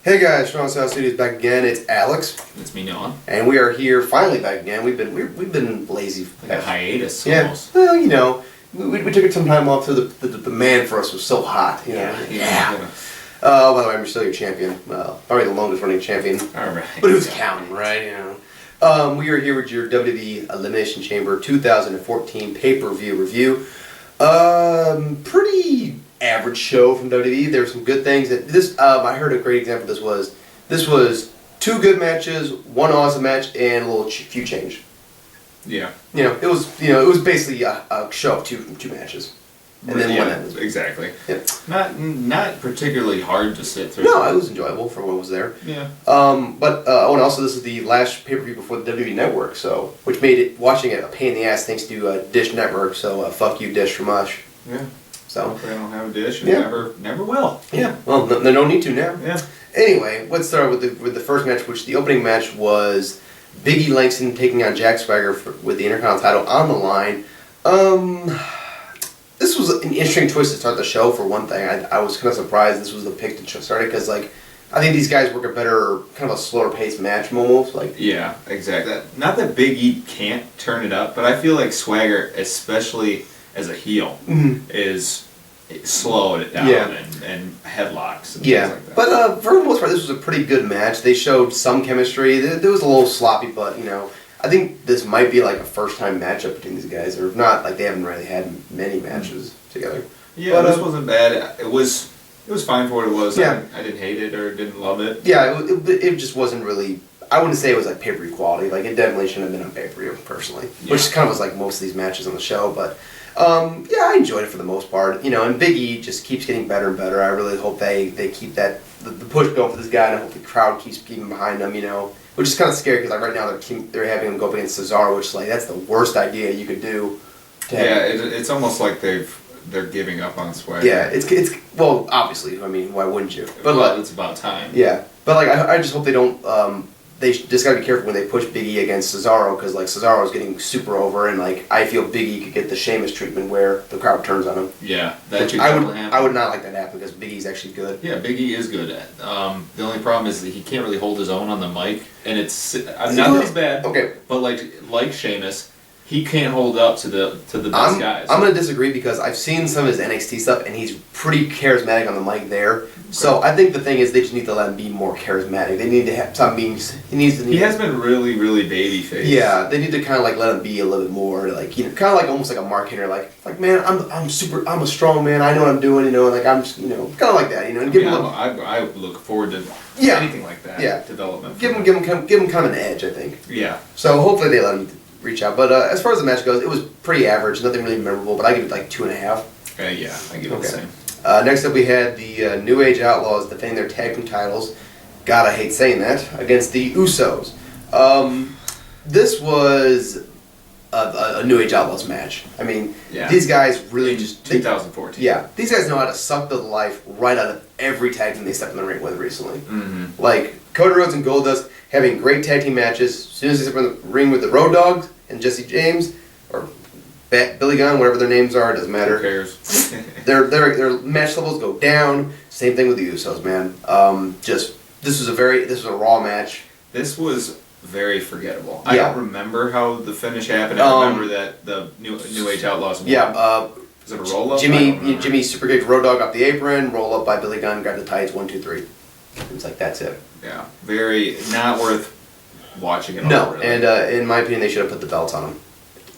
Hey guys, Strong South Studios back again. It's Alex. It's me, Noah. And we are here finally back again. We've been lazy. Like a hiatus Yeah. almost. Well, you know, we took some time off so the man for us was so hot. You know? Yeah. By the way, I'm still your champion. Probably the longest running champion. Alright. But who's counting, right? You know. We are here with your WWE Elimination Chamber 2014 pay-per-view review. Pretty average show from WWE. There were some good things. I heard a great example of this was 2 good matches, 1 awesome match, and a little few change. Yeah. It was basically a show of two matches. And then one ended. Exactly. Yeah. Not particularly hard to sit through. No, it was enjoyable for what was there. Yeah. And also this is the last pay-per-view before the WWE Network, which made watching it a pain in the ass thanks to Dish Network. So fuck you, Dish, from us. Yeah. So hopefully I don't have a dish and never will. Yeah. Well, they don't need to now. Yeah. Anyway, let's start with the first match, which the opening match was Big E Langston taking on Jack Swagger with the Intercontinental title on the line. This was an interesting choice to start the show. For one thing, I was kind of surprised this was the pick to start it because, I think these guys work a better, kind of a slower paced match almost. Yeah, exactly. Not that Big E can't turn it up, but I feel like Swagger, especially as a heel, is slowed it down and headlocks and things like that. But for the most part, this was a pretty good match. They showed some chemistry. It was a little sloppy, but I think this might be a first-time matchup between these guys, or if not, they haven't really had many matches together. Yeah, but this wasn't bad. It was fine for what it was. Yeah. I didn't hate it or didn't love it. Yeah, it just wasn't really. I wouldn't say it was pay-per-view quality. It definitely shouldn't have been on pay-per-view personally, which kind of was like most of these matches on the show. But I enjoyed it for the most part. And Big E just keeps getting better and better. I really hope they keep the push going for this guy, and I hope the crowd keeps keeping behind him. Which is kind of scary because right now they're having him go up against Cesaro, which that's the worst idea you could do. It's almost like they're giving up on Swagger. Yeah, it's well, obviously. I mean, why wouldn't you? But it's about time. Yeah, but I just hope they don't. They just gotta be careful when they push Big E against Cesaro because Cesaro's getting super over, and I feel Big E could get the Sheamus treatment where the crowd turns on him. Yeah, that could happen. happen. I would not like that to happen because Big E's actually good. Yeah, Big E is good at. The only problem is that he can't really hold his own on the mic, and it's not that it's bad. Okay, but like Sheamus, he can't hold up to the best guys. I'm gonna disagree because I've seen some of his NXT stuff, and he's pretty charismatic on the mic there. Okay. So I think the thing is they just need to let him be more charismatic. They need to have some means. He has been really, really babyface. Yeah, they need to kind of let him be a little bit more kind of almost like a Mark Henry, man, I'm a strong man. I know what I'm doing. I'm just kind of like that. And give him I look forward to anything like that. Yeah, development. Give him kind of an edge, I think. Yeah. So hopefully they let him reach out. But as far as the match goes, it was pretty average. Nothing really memorable. But I give it 2.5. Yeah, I give it the same. Next up, we had the New Age Outlaws defending their tag team titles. God, I hate saying that, against the Usos. This was a New Age Outlaws match. I mean, these guys really 2014. Yeah, these guys know how to suck the life right out of every tag team they stepped in the ring with recently. Mm-hmm. Cody Rhodes and Goldust having great tag team matches. As soon as they step in the ring with the Road Dogs and Jesse James, or Billy Gunn, whatever their names are, it doesn't matter. Who cares? their match levels go down. Same thing with the Usos, man. This was a raw match. This was very forgettable. Yeah. I don't remember how the finish happened. I remember that the New Age Outlaws won. Yeah. Was it a roll up? Jimmy super kicked Road Dogg off the apron. Roll up by Billy Gunn. Grab the tights. 1, 2, 3. It was that's it. Yeah. Very not worth watching at all. No, really. and in my opinion, they should have put the belts on them.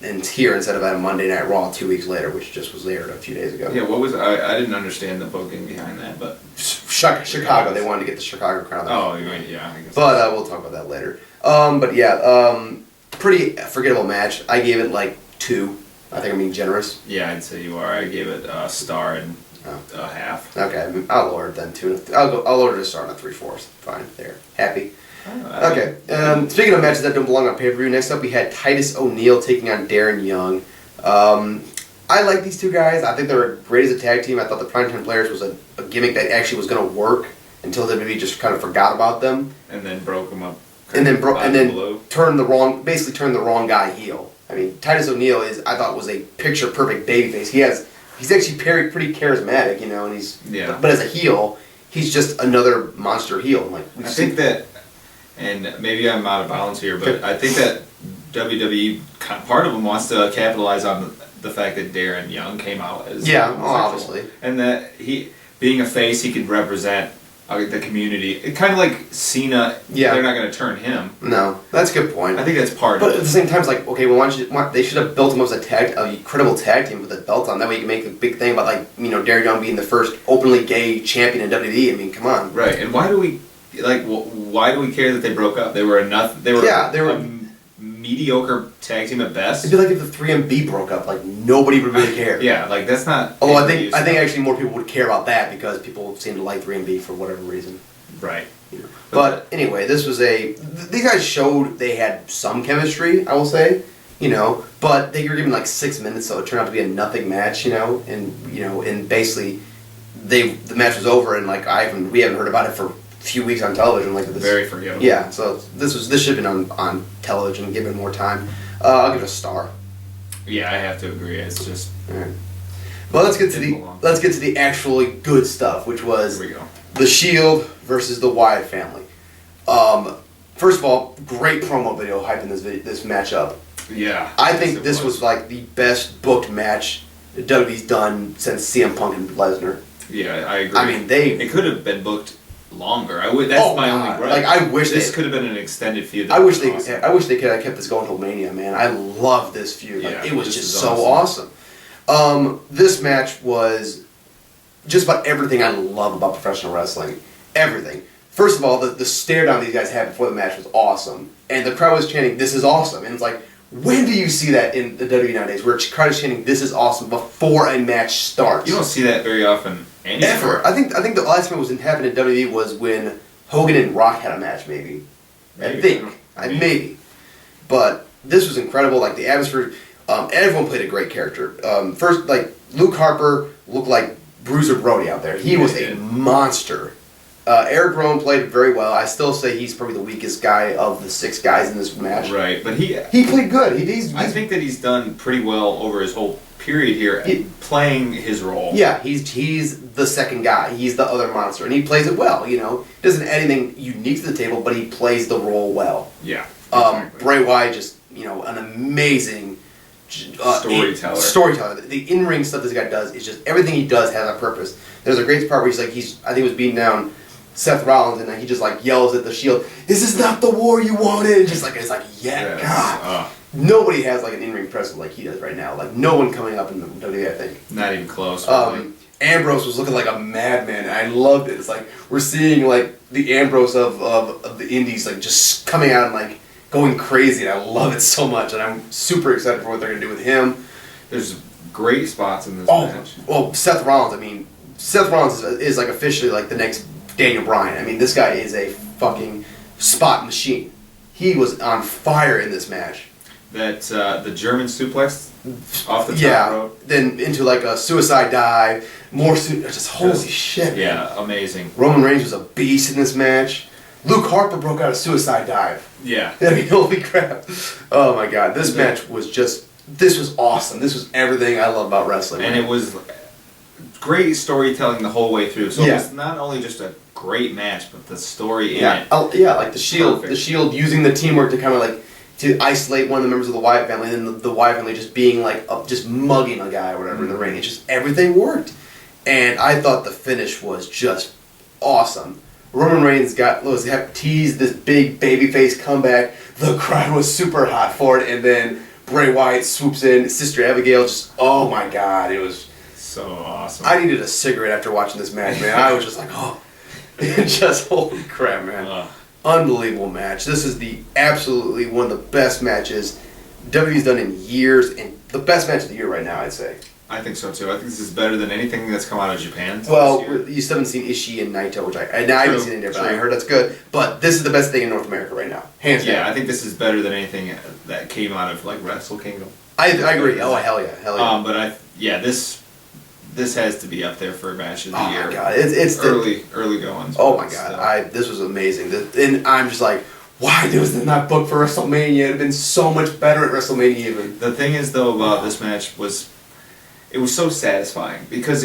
And here instead of at a Monday Night Raw 2 weeks later, which just was aired a few days ago. Yeah, what was I didn't understand the booking behind that, but Chicago, they wanted to get the Chicago crowd. Oh, yeah, I guess. But we'll talk about that later. Pretty forgettable match. I gave it 2. I think I'm being generous. Yeah, I'd say you are. I gave it a star and a half. Okay, I'll lower it then 2. I'll lower it to a star and a 3/4. Fine, there. Happy. Okay. Speaking of matches that don't belong on pay-per-view, next up we had Titus O'Neil taking on Darren Young. I like these two guys. I think they're great as a tag team. I thought the Primetime Players was a gimmick that actually was going to work until WWE just kind of forgot about them. And then broke them up. And then turned the wrong guy heel. I mean, Titus O'Neil I thought was a picture-perfect babyface. He's actually pretty charismatic, and but as a heel, he's just another monster heel. Like I think that, and maybe I'm out of balance here, but I think that WWE, part of them wants to capitalize on the fact that Darren Young came out as obviously, and that he, being a face, he could represent the community. It kind of like Cena. Yeah, they're not going to turn him. No, that's a good point. I think that's part. But at the same time, it's like, okay, well, they should have built him as a credible tag team with a belt on. That way, you can make a big thing about Darren Young being the first openly gay champion in WWE. I mean, come on. Right, and why do we care that they broke up? They were They were a mediocre tag team at best. It'd be like if the 3MB broke up. Like nobody would really care. Yeah, like that's not. Although I think actually more people would care about that because people seem to like 3MB for whatever reason. Right. But anyway, these guys showed they had some chemistry, I will say, but they were given like 6 minutes, so it turned out to be a nothing match, and basically the match was over, and like we haven't heard about it for a few weeks on television, like this. Very forgettable. Yeah, so this should have been on television, given more time. I'll give it a star. Yeah, I have to agree. It's just. All right. Well, let's get to the actually good stuff, which was the Shield versus the Wyatt family. First of all, great promo video hyping this match up. Yeah. I think this was like the best booked match WWE's done since CM Punk and Lesnar. Yeah, I agree. I mean, it could have been booked longer. That's my only gripe. Like I wish this could have been an extended feud. I wish they could have kept this going till Mania, man. I love this feud. Like, it was just so awesome. This match was just about everything I love about professional wrestling. Everything. First of all, the stare down these guys had before the match was awesome. And the crowd was chanting, "This is awesome." And it's like, when do you see that in the WWE nowadays, where the crowd is chanting, "This is awesome" before a match starts? You don't see that very often anymore. Ever. I think the last time it was happened in WWE was when Hogan and Rock had a match, maybe. Maybe. But this was incredible. Like, the atmosphere, everyone played a great character. First, like, Luke Harper looked like Bruiser Brody out there. He was a monster. Eric Rowan played very well. I still say he's probably the weakest guy of the 6 guys in this match. Right, but he played good. I think that he's done pretty well over his whole period here, playing his role. Yeah, he's the second guy. He's the other monster, and he plays it well. He doesn't add anything unique to the table, but he plays the role well. Yeah. Exactly. Bray Wyatt just an amazing storyteller. The in-ring stuff this guy does is just everything he does has a purpose. There's a great part where I think he was beating down Seth Rollins, and he just like yells at the Shield, "This is not the war you wanted." And just like it's like, God. Nobody has like an in-ring presence like he does right now. Like no one coming up in the WWE, I think. Not even close. Ambrose was looking like a madman, and I loved it. It's like we're seeing like the Ambrose of the Indies like just coming out and like going crazy, and I love it so much, and I'm super excited for what they're gonna do with him. There's great spots in this match. Well, Seth Rollins. I mean, Seth Rollins is like officially like the next Daniel Bryan. I mean, this guy is a fucking spot machine. He was on fire in this match. That the German suplex off the top rope. Then into like a suicide dive. Just holy shit. Yeah, man. Amazing. Roman Reigns was a beast in this match. Luke Harper broke out a suicide dive. Yeah. I mean, holy crap. Oh my god. This match was awesome. This was everything I love about wrestling. And it was great storytelling the whole way through. So it was not only just a great match, but the story in it. Like the Shield. Perfect. The Shield using the teamwork to kind of like to isolate one of the members of the Wyatt family, and then the Wyatt family just being like just mugging a guy or whatever in the ring. It just everything worked, and I thought the finish was just awesome. Roman Reigns teased this big babyface comeback. The crowd was super hot for it, and then Bray Wyatt swoops in. Sister Abigail oh my god, it was so awesome. I needed a cigarette after watching this match, man. I was just like, just holy crap, man. Unbelievable match. This is absolutely one of the best matches WWE's done in years, and the best match of the year right now, I'd say. I think so too. I think this is better than anything that's come out of Japan. Well, you still haven't seen Ishii and Naito, which I haven't seen it, but I heard that's good. But this is the best thing in North America right now, hands down. Yeah, I think this is better than anything that came out of like Wrestle Kingdom. I agree. Oh hell yeah. But this has to be up there for match of the year. Oh my god, it's early going. Oh my god, this was amazing. And I'm just like, why was this not booked for WrestleMania? It'd have been so much better at WrestleMania even. The thing is though about this match was, it was so satisfying because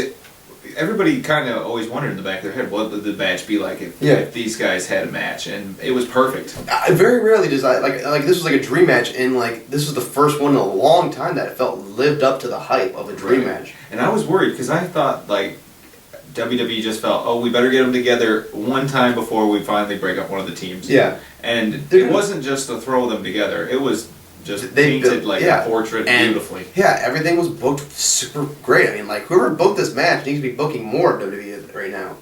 everybody kind of always wondered in the back of their head, what would the match be like if these guys had a match, and it was perfect. Very rarely does like this was like a dream match, and like this was the first one in a long time that it felt lived up to the hype of a dream match. And I was worried because I thought like WWE just felt, oh, we better get them together one time before we finally break up one of the teams. Yeah, and it wasn't just to throw them together; it was just painted like a portrait beautifully. Yeah, everything was booked super great. I mean, like, whoever booked this match needs to be booking more WWE right now.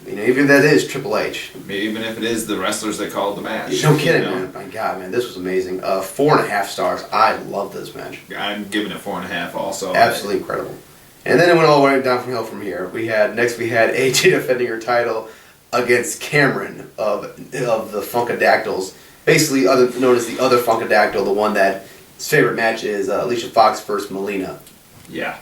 You know, even if that is Triple H. Even if it is the wrestlers that called the match. No kidding, man. My God, man, this was amazing. 4.5 stars. I love this match. I'm giving it 4.5 also. Absolutely incredible. And then it went all the way down from hill from here. We had AJ defending her title against Cameron of the Funkadactyls. Basically, known as the other Funkadactyl, the one that his favorite match is Alicia Fox versus Melina. Yeah.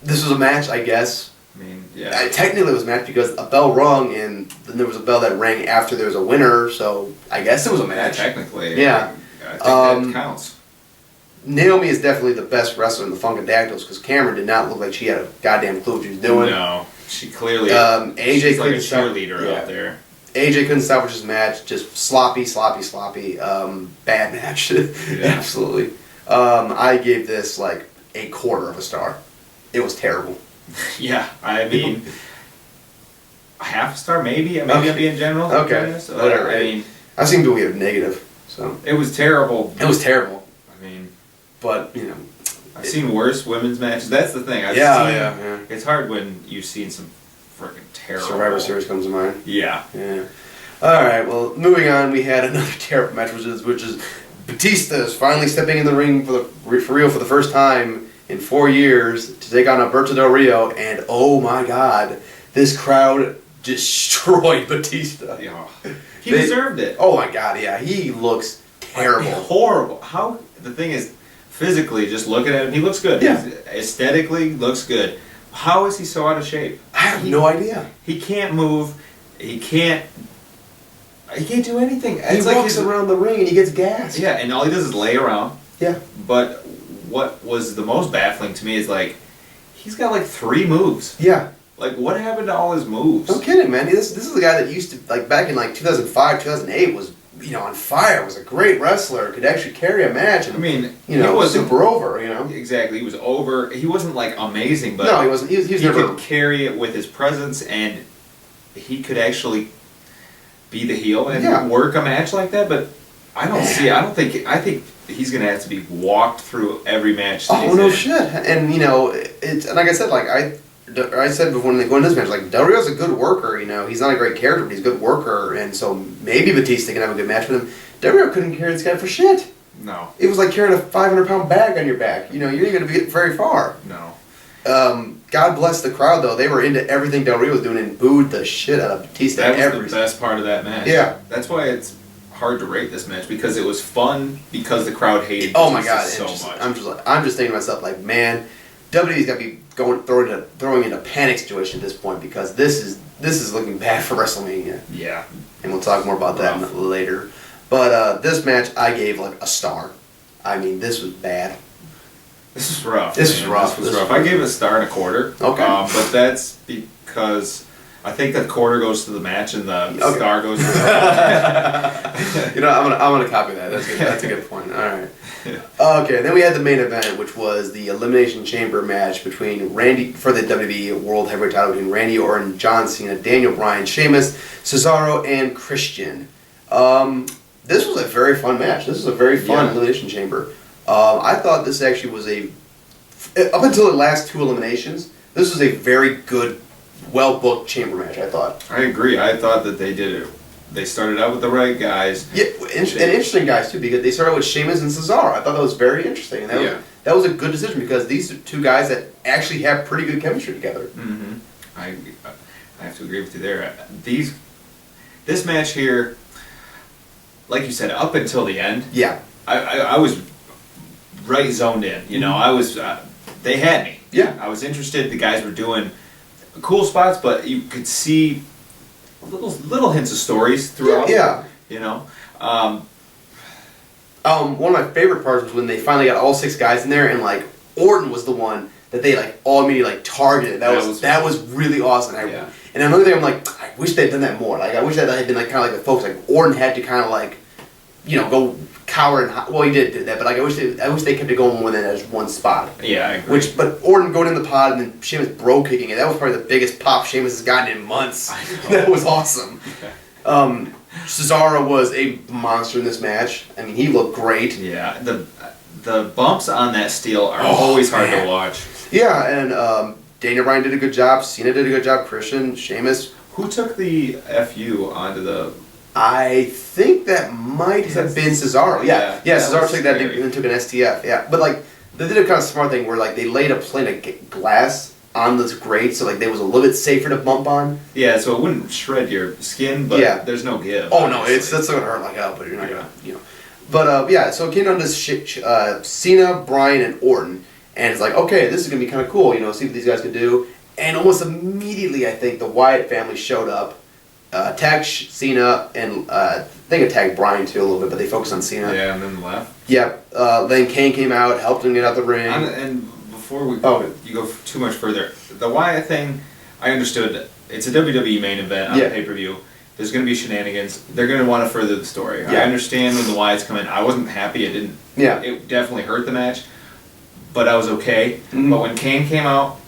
This was a match, I guess. I mean, yeah. Technically, it was a match because a bell rung, and then there was a bell that rang after there was a winner. So I guess it was a match. Technically, yeah. I think that counts. Naomi is definitely the best wrestler in the Funkadactyls because Cameron did not look like she had a goddamn clue what she was doing. No. She clearly, AJ she's like a cheerleader out there. AJ couldn't salvage his match. Just sloppy. Bad match. Absolutely. I gave this like a quarter of a star. It was terrible. Yeah, I mean, half a star maybe. Maybe I'm being general. Okay. Whatever. I mean, I've seen people give it negative. So it was terrible. It was terrible. I mean, but you know. I've seen worse women's matches. That's the thing. Yeah. It's hard when you've seen some freaking terrible. Survivor Series comes to mind. Yeah. All right. Well, moving on, we had another terrible match, which is Batista is finally stepping in the ring for real for the first time in 4 years to take on Alberto Del Rio, and oh my God, this crowd destroyed Batista. Yeah. He deserved it. Oh my God, yeah, he looks terrible. Horrible. How the thing is. Physically, just looking at him, he looks good. Yeah. Aesthetically, looks good. How is he so out of shape? I have no idea. He can't move. He can't do anything. He walks around the ring and he gets gassed. Yeah, and all he does is lay around. Yeah. But what was the most baffling to me is like, he's got like 3 moves. Yeah. Like, what happened to all his moves? No kidding, man. This is the guy that used to, like, back in like 2005, 2008 was, you know, on fire, was a great wrestler, could actually carry a match, and, I mean, you know, was super over, you know. Exactly, he was over. He wasn't like amazing, but no, he wasn't. He could carry it with his presence, and he could actually be the heel and work a match like that. But I don't see. I think he's gonna have to be walked through every match. Oh no shit! And you know, it's and like I said, like I said before when they go into this match, like Del Rio's a good worker. You know, he's not a great character, but he's a good worker, and so maybe Batista can have a good match with him. Del Rio couldn't carry this guy for shit. No. It was like carrying a 500-pound bag on your back. You know, you ain't gonna get very far. No. God bless the crowd though; they were into everything Del Rio was doing and booed the shit out of Batista. That was the best part of that match. Yeah. That's why it's hard to rate this match, because it was fun because the crowd hated Batista. Oh my God! so much. I'm just thinking to myself like, man, WWE's got to be throwing in a panic situation at this point, because this is looking bad for WrestleMania. Yeah. And we'll talk more about that later. But this match I gave like a star. I mean, this was bad. This was rough. This was rough. I gave it a star and a quarter. Okay. But that's because I think that quarter goes to the match and the star goes to the You know, I'm gonna copy that. That's good. That's a good point. All right. Okay, then we had the main event, which was the Elimination Chamber match between for the WWE World Heavyweight title between Randy Orton, John Cena, Daniel Bryan, Sheamus, Cesaro, and Christian. This was a very fun match. This was a very fun Elimination Chamber. I thought this actually was up until the last 2 eliminations, this was a very good, well-booked chamber match, I thought. I agree. I thought that they did it. They started out with the right guys. Yeah, and interesting guys, too, because they started with Sheamus and Cesaro. I thought that was very interesting. And that was a good decision, because these are 2 guys that actually have pretty good chemistry together. Mm-hmm. I have to agree with you there. This match here, like you said, up until the end, I was right zoned in. You know, I was. They had me. Yeah, I was interested. The guys were doing cool spots, but you could see little hints of stories throughout. Yeah. You know. One of my favorite parts was when they finally got all 6 guys in there, and like Orton was the one that they like all immediately like targeted. That was really awesome. And another thing, I'm like, I wish they'd done that more. Like, I wish that had been like kind of like the folks like Orton had to kind of like, go cower and well, he did that, but like I wish they kept it going more than just one spot. Yeah, I agree. But Orton going in the pod and then Sheamus bro kicking it. That was probably the biggest pop Sheamus has gotten in months. That was awesome. Cesaro was a monster in this match. I mean, he looked great. Yeah, the bumps on that steel are always hard to watch. Yeah, and Daniel Bryan did a good job. Cena did a good job. Christian, Sheamus. Who took the FU onto the... I think that might have been Cesaro. Yeah, Cesaro took that and took an STF. Yeah, but like they did a kind of smart thing where like they laid a plate of glass on this grate, so like they was a little bit safer to bump on. Yeah, so it wouldn't shred your skin, but there's no give. Oh no, that's gonna hurt like hell, but you're not gonna, But so it came down to Cena, Bryan, and Orton, and it's like, okay, this is gonna be kind of cool, see what these guys could do. And almost immediately, I think the Wyatt family showed up. Tagged Cena, and I think it tagged Bryan too a little bit, but they focused on Cena. Yeah, and then left. Yep. Then Kane came out, helped him get out the ring. And before you go too much further, the Wyatt thing, I understood. It's a WWE main event on the pay-per-view. There's going to be shenanigans. They're going to want to further the story. I understand when the Wyatts come in. I wasn't happy. It didn't. Yeah. It definitely hurt the match, but I was okay. Mm-hmm. But when Kane came out,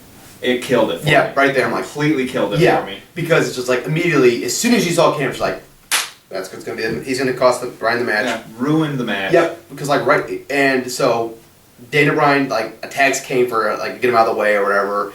it killed it for me. Yeah, right there. I'm like, completely killed it for me. Because it's just like immediately, as soon as you saw Kane, it's like, that's what's going to be. He's going to cost Bryan the match. Yeah, ruined the match. Yep, because and so Daniel Bryan like attacks Kane for like get him out of the way or whatever.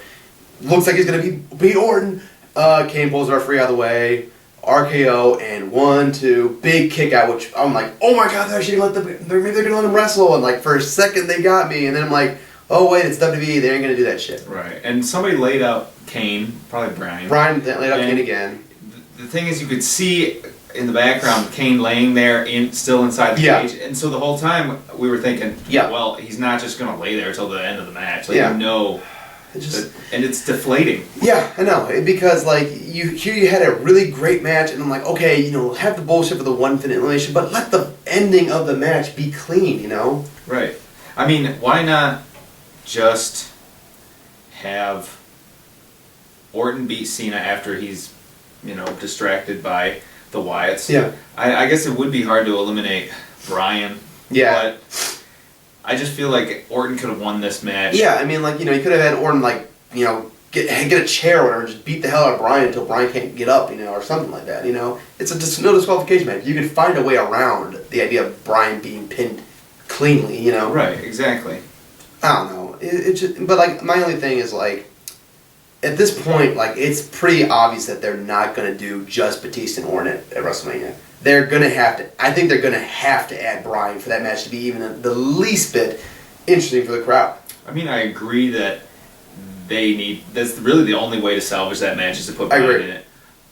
Looks like he's going to beat Orton. Kane pulls the referee out of the way. RKO and 1, 2, big kick out, which I'm like, oh my god, they're actually going to maybe they're going to let him wrestle, and like for a second they got me, and then I'm like, oh wait, it's WWE, they ain't going to do that shit. Right, and somebody laid out Kane, probably Bryan. Bryan laid out Kane again. The thing is, you could see in the background Kane laying there, still inside the cage, and so the whole time we were thinking, well, he's not just going to lay there until the end of the match. Like, and it's deflating. Yeah, I know, because like you had a really great match, and I'm like, okay, have the bullshit for the 1 minute elimination, but let the ending of the match be clean, Right. I mean, why not just have Orton beat Cena after he's, distracted by the Wyatts? Yeah. I guess it would be hard to eliminate Bryan. Yeah. But I just feel like Orton could have won this match. Yeah, I mean, like, you could have had Orton, like, get a chair or whatever, and just beat the hell out of Bryan until Bryan can't get up, or something like that, It's no disqualification match. You could find a way around the idea of Bryan being pinned cleanly, Right, exactly. I don't know. It just, but, like, my only thing is, like, at this point, like, it's pretty obvious that they're not going to do just Batista and Orton at WrestleMania. They're going to have to, I think they're going to have to add Bryan for that match to be even the least bit interesting for the crowd. I mean, I agree that that's really the only way to salvage that match is to put Bryan in it.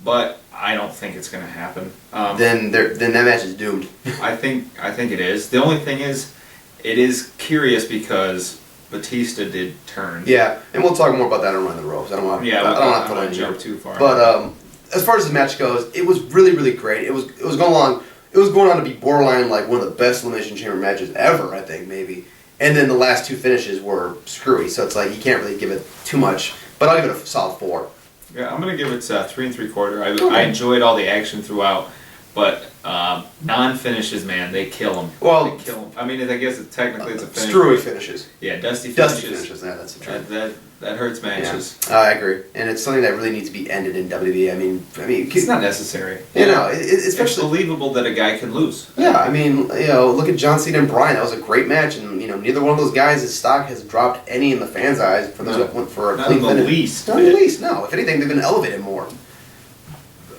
But I don't think it's going to happen. Then that match is doomed. I think it is. The only thing is, it is curious because Batista did turn. Yeah, and we'll talk more about that on Run the Ropes. I don't want to jump too far. But as far as the match goes, it was really, really great. It was going on. It was going on to be borderline like one of the best Elimination Chamber matches ever, I think, maybe. And then the last 2 finishes were screwy, so it's like you can't really give it too much. But I'll give it a solid 4. Yeah, I'm gonna give it 3 3/4. I enjoyed all the action throughout, but non-finishes, man, they kill them. Well, they kill them. I mean, I guess technically it's a finish. Screwy finishes. Yeah, dusty finishes. Dusty finishes. Yeah, that's the truth. That hurts matches. Yeah. I agree, and it's something that really needs to be ended in WWE. I mean, it's not necessary. Especially it's believable that a guy can lose. Yeah, I mean, look at John Cena and Bryan. That was a great match, and neither one of those guys' stock has dropped any in the fans' eyes for those that went for a clean finish. Not in the least. No, if anything, they've been elevated more.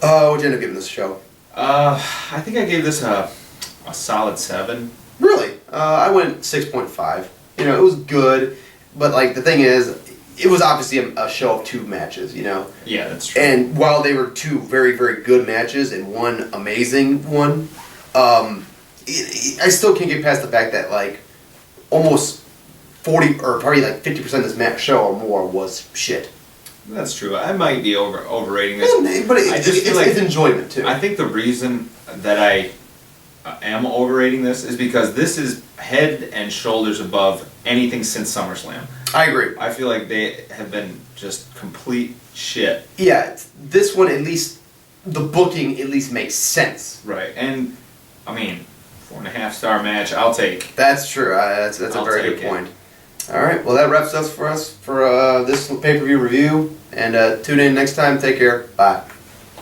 What'd you end up giving this show? I think I gave this a solid 7. Really? I went 6.5. It was good, but like the thing is, it was obviously a show of 2 matches, Yeah, that's true. And while they were 2 very, very good matches and one amazing one, I still can't get past the fact that like almost 40 or probably like 50% of this show or more was shit. That's true. I might be overrating this, but I just feel like it's enjoyment too. I think the reason that I am overrating this is because this is head and shoulders above anything since SummerSlam. I agree. I feel like they have been just complete shit. Yeah, this one at least, the booking at least makes sense. Right, and I mean, 4.5-star match, I'll take. That's true. That's a very good point. All right, well that wraps us for this pay-per-view review, and tune in next time. Take care. Bye.